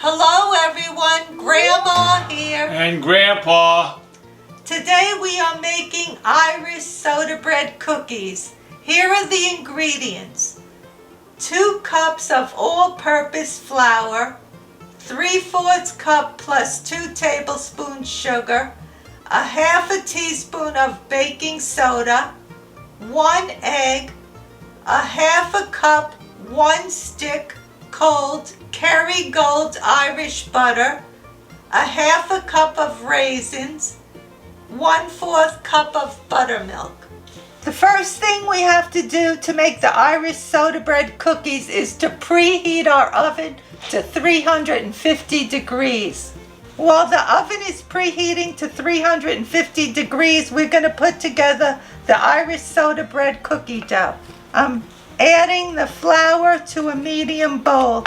Hello everyone, Grandma here. And Grandpa. Today we are making Irish soda bread cookies. Here are the ingredients. 2 cups of all-purpose flour, 3/4 cup plus 2 tablespoons sugar, a half a teaspoon of baking soda, 1 egg, a half a cup, 1 stick cold Kerrygold Irish butter, a half a cup of raisins, 1/4 cup of buttermilk. The first thing we have to do to make the Irish soda bread cookies is to preheat our oven to 350 degrees. While the oven is preheating to 350 degrees, we're going to put together the Irish soda bread cookie dough. I'm adding the flour to a medium bowl.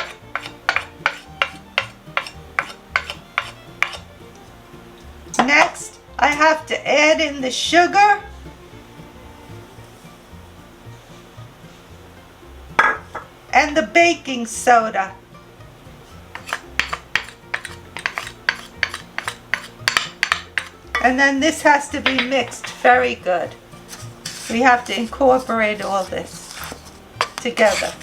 Next, I have to add in the sugar and the baking soda. And then this has to be mixed very good. We have to incorporate all this together.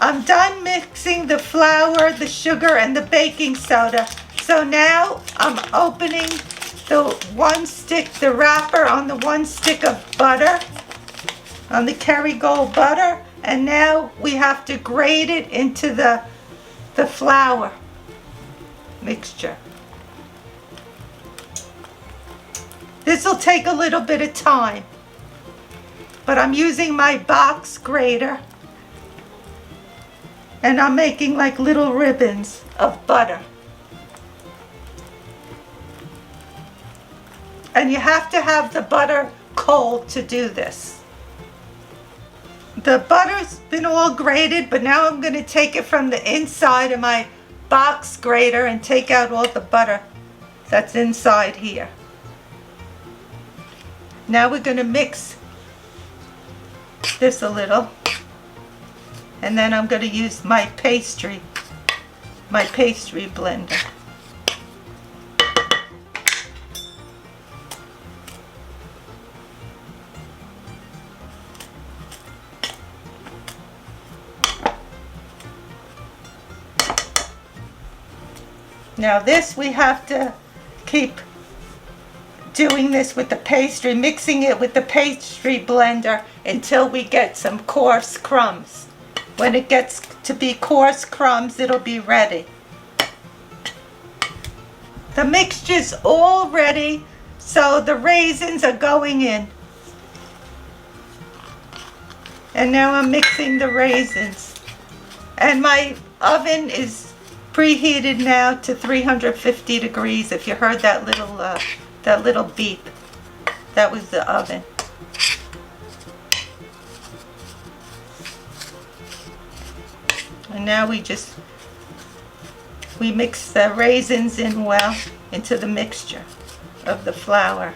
I'm done mixing the flour, the sugar, and the baking soda. So now I'm opening the wrapper on the 1 stick of butter, on the Kerrygold butter, and now we have to grate it into the flour mixture. This will take a little bit of time, but I'm using my box grater. And I'm making like little ribbons of butter. And you have to have the butter cold to do this. The butter's been all grated, but now I'm going to take it from the inside of my box grater and take out all the butter that's inside here. Now we're going to mix this a little. And then I'm going to use my pastry blender. Now this, we have to keep doing this with the pastry, mixing it with the pastry blender until we get some coarse crumbs. When it gets to be coarse crumbs, it'll be ready. The mixture's all ready, so the raisins are going in. And now I'm mixing the raisins. And my oven is preheated now to 350 degrees. If you heard that little beep, that was the oven. And now we mix the raisins in well into the mixture of the flour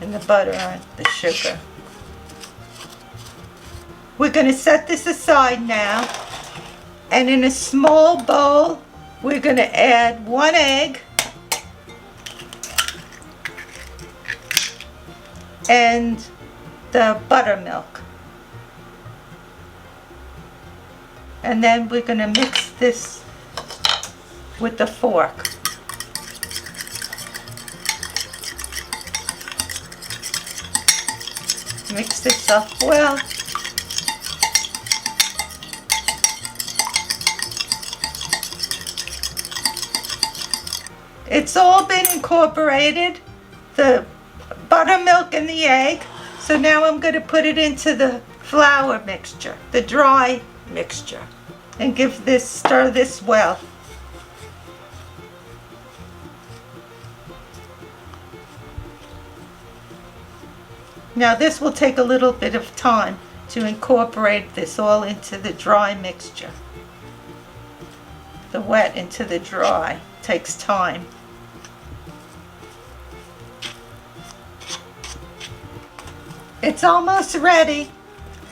and the butter and the sugar. We're going to set this aside now, and in a small bowl we're going to add 1 egg and the buttermilk. And then we're going to mix this with the fork. Mix this up well. It's all been incorporated, the buttermilk and the egg. So now I'm going to put it into the flour mixture, the dry mixture, and stir this well. Now this will take a little bit of time to incorporate this all into the dry mixture. The wet into the dry takes time. It's almost ready.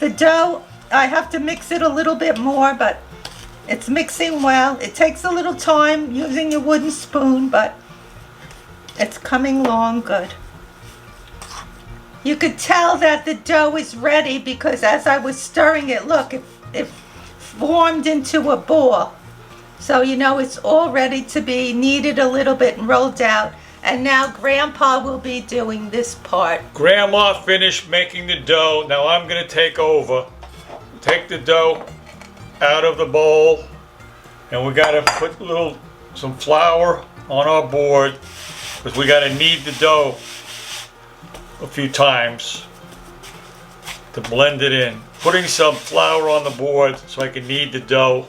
The dough I have to mix it a little bit more, but it's mixing well. It takes a little time using your wooden spoon, but it's coming along good. You could tell that the dough is ready because as I was stirring it, look, it formed into a ball. So you know it's all ready to be kneaded a little bit and rolled out. And now Grandpa will be doing this part. Grandma finished making the dough. Now I'm going to take over. Take the dough out of the bowl. And we got to put some flour on our board because we got to knead the dough a few times to blend it in. Putting some flour on the board so I can knead the dough.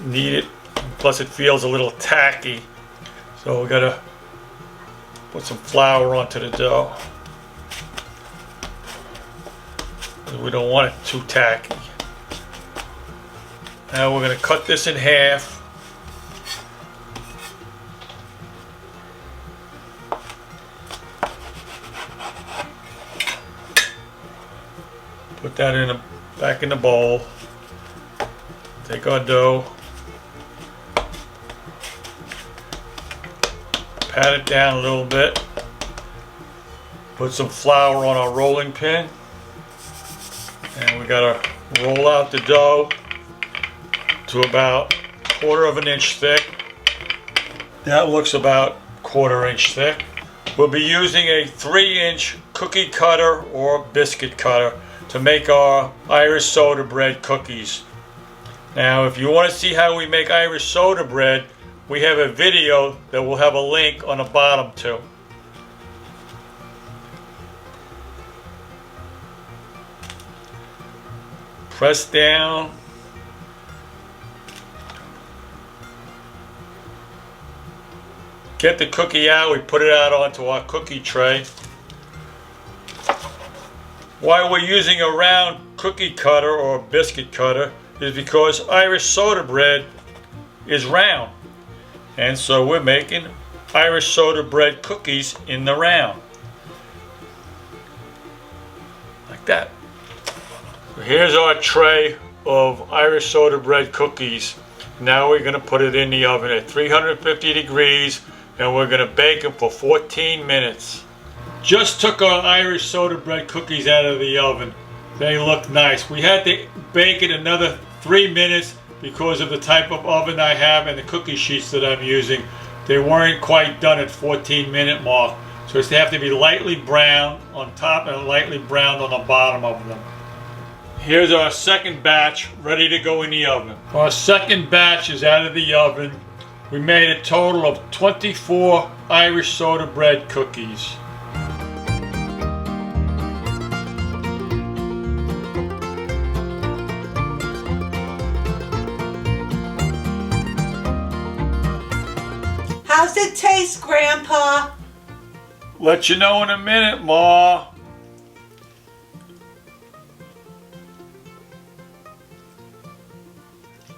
Knead it. Plus it feels a little tacky. So we gotta put some flour onto the dough. We don't want it too tacky. Now we're gonna cut this in half. Put that back in the bowl. Take our dough. Pat it down a little bit. Put some flour on our rolling pin. And we gotta roll out the dough to about 1/4 inch thick. That looks about 1/4 inch thick. We'll be using a 3-inch cookie cutter or biscuit cutter to make our Irish soda bread cookies. Now, if you want to see how we make Irish soda bread, we have a video that will have a link on the bottom too. Press down. Get the cookie out, we put it out onto our cookie tray. Why we're using a round cookie cutter or biscuit cutter is because Irish soda bread is round. And so we're making Irish soda bread cookies in the round. Like that. So here's our tray of Irish soda bread cookies. Now we're going to put it in the oven at 350 degrees and we're going to bake them for 14 minutes. Just took our Irish soda bread cookies out of the oven. They look nice. We had to bake it another 3 minutes because of the type of oven I have and the cookie sheets that I'm using. They weren't quite done at 14-minute mark. So they have to be lightly brown on top and lightly browned on the bottom of them. Here's our second batch ready to go in the oven. Our second batch is out of the oven. We made a total of 24 Irish soda bread cookies. How's it taste, Grandpa? Let you know in a minute, Ma.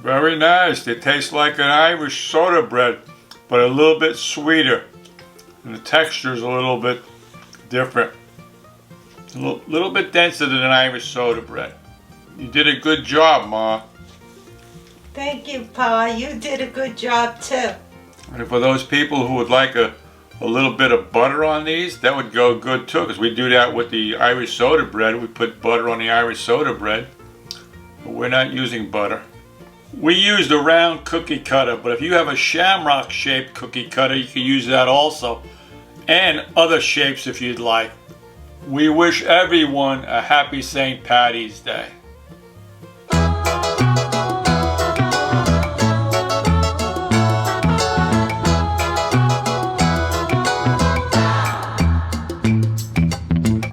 Very nice. They taste like an Irish soda bread, but a little bit sweeter. And the texture is a little bit different. A little bit denser than an Irish soda bread. You did a good job, Ma. Thank you, Pa. You did a good job, too. And for those people who would like a little bit of butter on these, that would go good too, because we do that with the Irish soda bread. We put butter on the Irish soda bread, but we're not using butter. We used a round cookie cutter, but if you have a shamrock shaped cookie cutter, you can use that also, and other shapes if you'd like. We wish everyone a happy St. Paddy's Day.